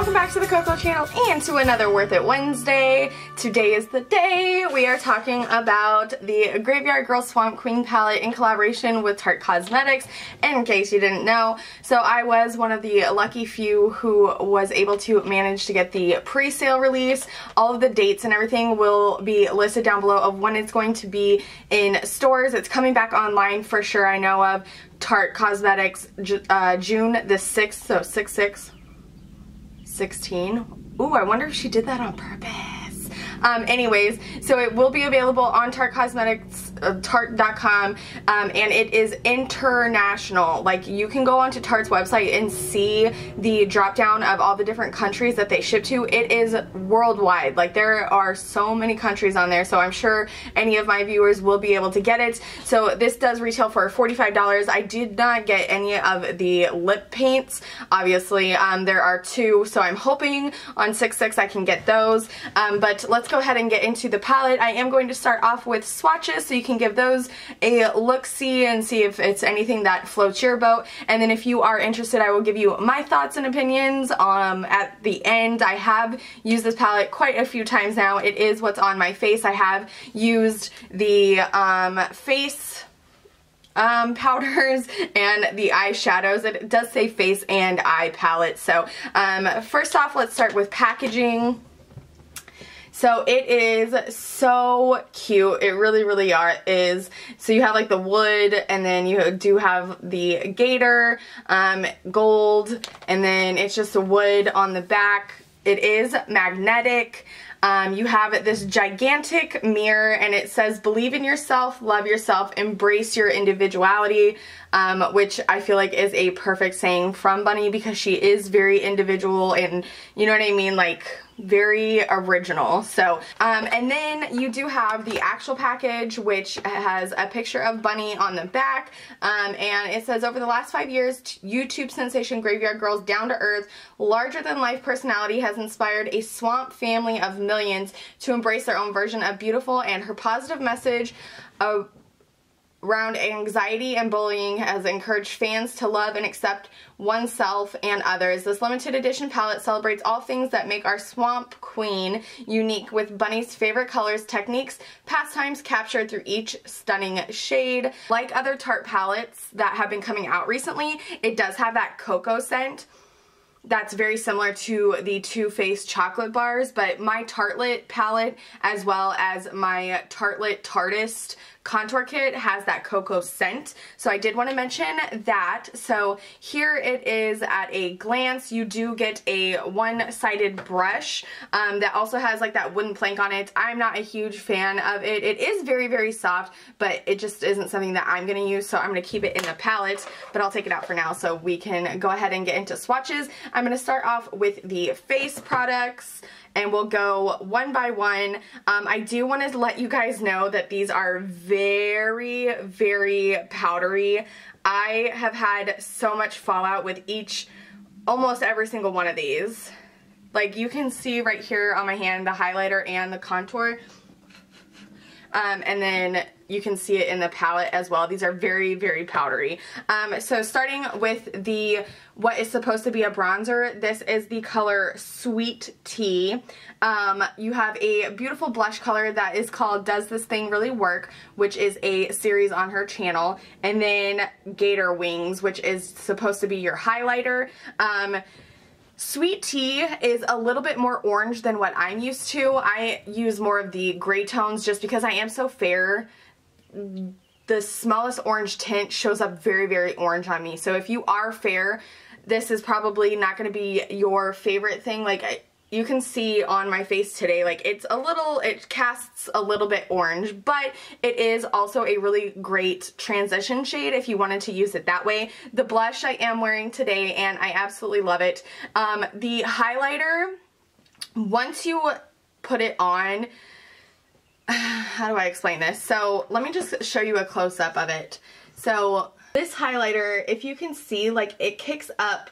welcome back to the Cocco channel and to another Worth It Wednesday. Today is the day. We are talking about the Grav3yard Girl Swamp Queen palette in collaboration with Tarte Cosmetics, in case you didn't know. So I was one of the lucky few who was able to manage to get the pre-sale release. All of the dates and everything will be listed down below of when it's going to be in stores. It's coming back online for sure, I know of. Tarte Cosmetics, June the 6th, so 6/6. 16. Ooh, I wonder if she did that on purpose. Anyways, so it will be available on Tarte Cosmetics, Tarte.com, and it is international. Like, you can go onto Tarte's website and see the drop down of all the different countries that they ship to. It is worldwide. Like, there are so many countries on there, so I'm sure any of my viewers will be able to get it. So this does retail for $45. I did not get any of the lip paints. Obviously, there are two, so I'm hoping on 6/6 I can get those. But let's go ahead and get into the palette. I am going to start off with swatches so you can give those a look-see and see if it's anything that floats your boat. And then if you are interested, I will give you my thoughts and opinions at the end. I have used this palette quite a few times now. It is what's on my face. I have used the face powders and the eyeshadows. It does say face and eye palette. So first off, let's start with packaging. So it is so cute. It really, really is. So you have like the wood, and then you do have the gator, gold, and then it's just a wood on the back. It is magnetic. You have this gigantic mirror, and it says, believe in yourself, love yourself, embrace your individuality, which I feel like is a perfect saying from Bunny, because she is very individual and, you know what I mean, like very original. So and then you do have the actual package, which has a picture of Bunny on the back, and it says, over the last 5 years, YouTube sensation Grav3yard Girl's down-to-earth, larger-than-life personality has inspired a swamp family of millions to embrace their own version of beautiful, and her positive message around anxiety and bullying has encouraged fans to love and accept oneself and others. This limited edition palette celebrates all things that make our swamp queen unique, with Bunny's favorite colors, techniques, pastimes captured through each stunning shade. Like other Tarte palettes that have been coming out recently, it does have that Cocco scent that's very similar to the Too Faced chocolate bars, but my Tartelette palette, as well as my Tartelette Tartist contour kit, has that Cocco scent. So I did want to mention that. So here it is at a glance. You do get a one-sided brush that also has like that wooden plank on it. I'm not a huge fan of it. It is very, very soft, but it just isn't something that I'm going to use, so I'm going to keep it in the palette, but I'll take it out for now so we can go ahead and get into swatches. I'm going to start off with the face products, and we'll go one by one. I do want to let you guys know that these are very, very powdery. I have had so much fallout with almost every single one of these. Like, you can see right here on my hand the highlighter and the contour. And then you can see it in the palette as well. These are very, very powdery. So starting with what is supposed to be a bronzer, this is the color Sweet Tea. You have a beautiful blush color that is called Does This Thing Really Work?, which is a series on her channel. And then Gator Wings, which is supposed to be your highlighter. Sweet Tea is a little bit more orange than what I'm used to. I use more of the gray tones just because I am so fair. The smallest orange tint shows up very, very orange on me. So if you are fair, this is probably not going to be your favorite thing. Like, you can see on my face today, like, it casts a little bit orange, but it is also a really great transition shade if you wanted to use it that way. The blush I am wearing today, and I absolutely love it. The highlighter, once you put it on, how do I explain this? So let me just show you a close-up of it. So this highlighter, if you can see, like, it kicks up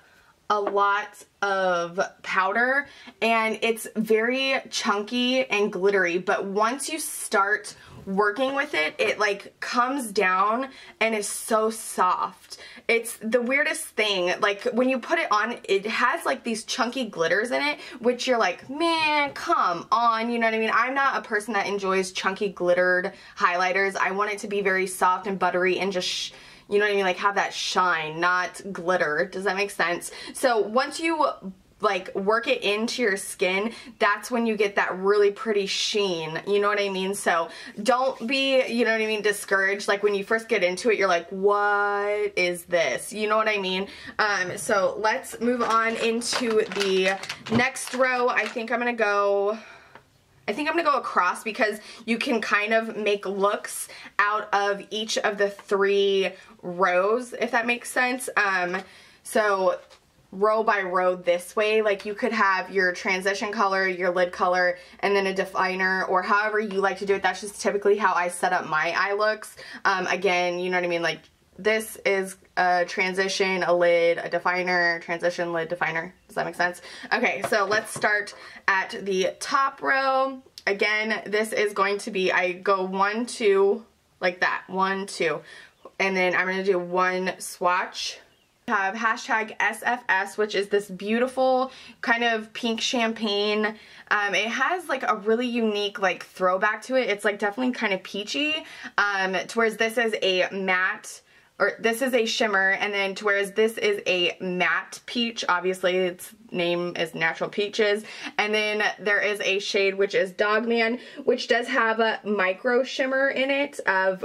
a lot of powder, and it's very chunky and glittery, but once you start working with it, it like comes down and is so soft. It's the weirdest thing. Like when you put it on, it has like these chunky glitters in it, which you're like, man, come on, you know what I mean? I'm not a person that enjoys chunky glittered highlighters. I want it to be very soft and buttery and just, you know what I mean, like have that shine, not glitter. Does that make sense? So once you like work it into your skin, that's when you get that really pretty sheen, you know what I mean? So don't be, you know what I mean, discouraged. Like when you first get into it, you're like, what is this? You know what I mean? So let's move on into the next row. I think I'm gonna go across because you can kind of make looks out of each of the 3 rows, if that makes sense. So row by row this way, like you could have your transition color, your lid color, and then a definer, or however you like to do it. That's just typically how I set up my eye looks. Again, you know what I mean, like this is a transition, a lid, a definer, transition, lid, definer. Does that make sense? Okay, so let's start at the top row. Again, this is going to be, I go 1, 2, like that, 1, 2, and then I'm going to do 1 swatch. Have hashtag SFS, which is this beautiful kind of pink champagne. It has like a really unique like throwback to it. It's like definitely kind of peachy, whereas this is a matte, or this is a shimmer, and then whereas this is a matte peach. Obviously its name is Natural Peaches. And then there is a shade which is Dogman, which does have a micro shimmer in it, of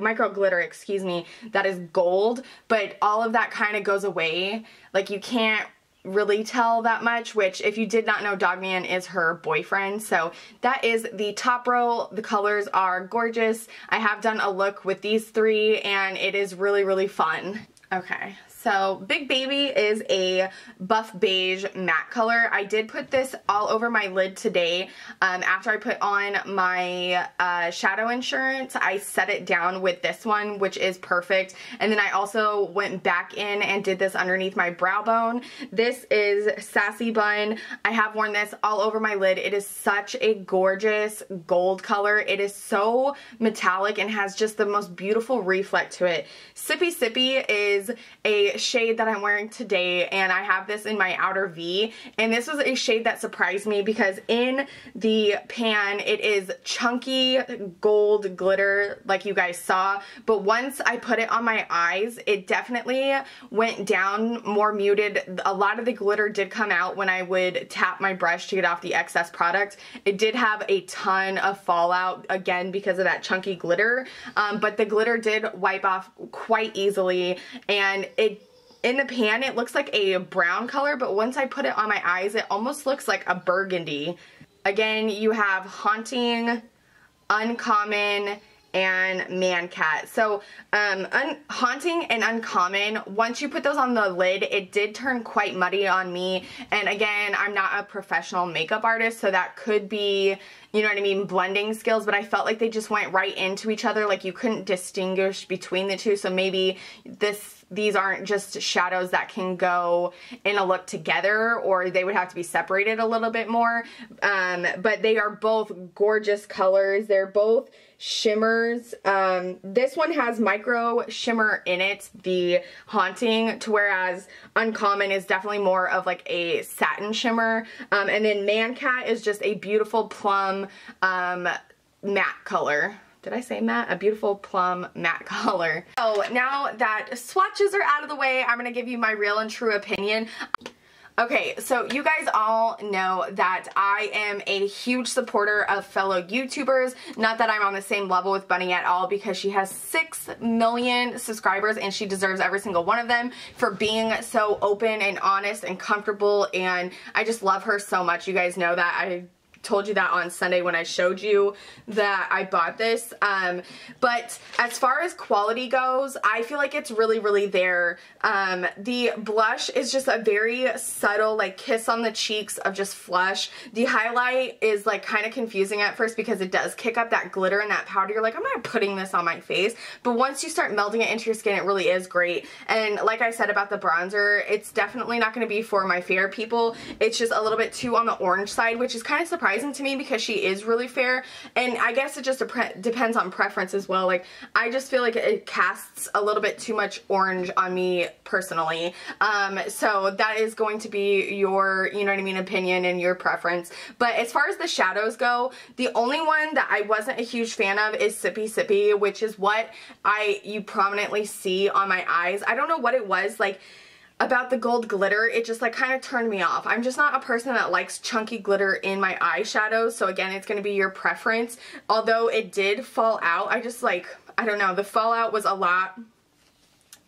micro glitter, excuse me, that is gold, but all of that kind of goes away. Like you can't really tell that much, which if you did not know, Dogman is her boyfriend. So that is the top row. The colors are gorgeous. I have done a look with these 3 and it is really, really fun. Okay, so Big Baby is a buff beige matte color. I did put this all over my lid today. After I put on my shadow insurance, I set it down with this one, which is perfect. And then I also went back in and did this underneath my brow bone. This is Sassy Bun. I have worn this all over my lid. It is such a gorgeous gold color. It is so metallic and has just the most beautiful reflect to it. Sippy Sippy is a shade that I'm wearing today, and I have this in my outer V, and this was a shade that surprised me because in the pan it is chunky gold glitter like you guys saw, but once I put it on my eyes, it definitely went down more muted. A lot of the glitter did come out when I would tap my brush to get off the excess product. It did have a ton of fallout, again because of that chunky glitter, but the glitter did wipe off quite easily, and in the pan it looks like a brown color, but once I put it on my eyes it almost looks like a burgundy. Again, you have Haunting, Uncommon, and Man Cat. So Haunting and Uncommon, once you put those on the lid, it did turn quite muddy on me, and again, I'm not a professional makeup artist, so that could be, you know what I mean, blending skills, but I felt like they just went right into each other, like you couldn't distinguish between the two. So maybe these aren't just shadows that can go in a look together, or they would have to be separated a little bit more, but they are both gorgeous colors. They're both shimmers. This one has micro shimmer in it, the Haunting, to whereas Uncommon is definitely more of like a satin shimmer, and then Man Cat is just a beautiful plum matte color. Did I say matte? A beautiful plum matte color. So now that swatches are out of the way, I'm going to give you my real and true opinion. Okay, so you guys all know that I am a huge supporter of fellow YouTubers. Not that I'm on the same level with Bunny at all, because she has 6 million subscribers and she deserves every single one of them for being so open and honest and comfortable, and I just love her so much. You guys know that. I told you that on Sunday when I showed you that I bought this, but as far as quality goes, I feel like it's really, really there. The blush is just a very subtle like kiss on the cheeks of just flush. The highlight is like kind of confusing at first because it does kick up that glitter and that powder. You're like, I'm not putting this on my face, but once you start melting it into your skin, it really is great. And like I said about the bronzer, it's definitely not going to be for my fair people. It's just a little bit too on the orange side, which is kind of surprising surprising to me because she is really fair, and I guess it just depends on preference as well. Like, I just feel like it casts a little bit too much orange on me personally. So that is going to be your, you know what I mean, opinion and your preference. But as far as the shadows go, the only one that I wasn't a huge fan of is Sippy Sippy, which is what you prominently see on my eyes. I don't know what it was, like, about the gold glitter. It just like kind of turned me off. I'm just not a person that likes chunky glitter in my eyeshadows, so again, it's going to be your preference. Although it did fall out, I just like, I don't know, the fallout was a lot.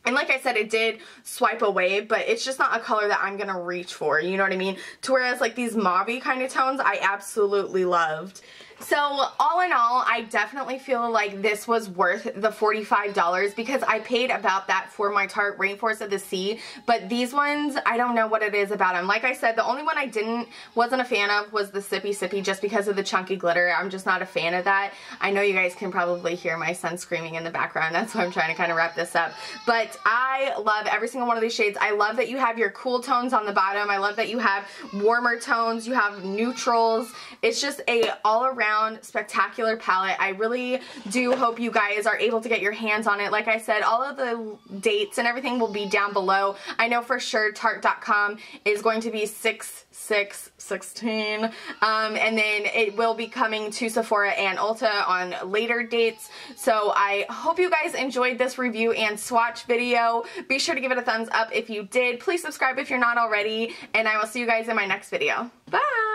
And like I said, it did swipe away, but it's just not a color that I'm going to reach for, you know what I mean? To whereas like these mauve-y kind of tones, I absolutely loved. So all in all, I definitely feel like this was worth the $45 because I paid about that for my Tarte Rainforest of the Sea, but these ones, I don't know what it is about them. Like I said, the only one I wasn't a fan of was the Sippy Sippy just because of the chunky glitter. I'm just not a fan of that. I know you guys can probably hear my son screaming in the background. That's why I'm trying to kind of wrap this up. But I love every single one of these shades. I love that you have your cool tones on the bottom. I love that you have warmer tones. You have neutrals. It's just a all-around spectacular palette. I really do hope you guys are able to get your hands on it. Like I said, all of the dates and everything will be down below. I know for sure Tarte.com is going to be 6/6/16, and then it will be coming to Sephora and Ulta on later dates. So I hope you guys enjoyed this review and swatch video. Be sure to give it a thumbs up if you did. Please subscribe if you're not already, and I will see you guys in my next video. Bye!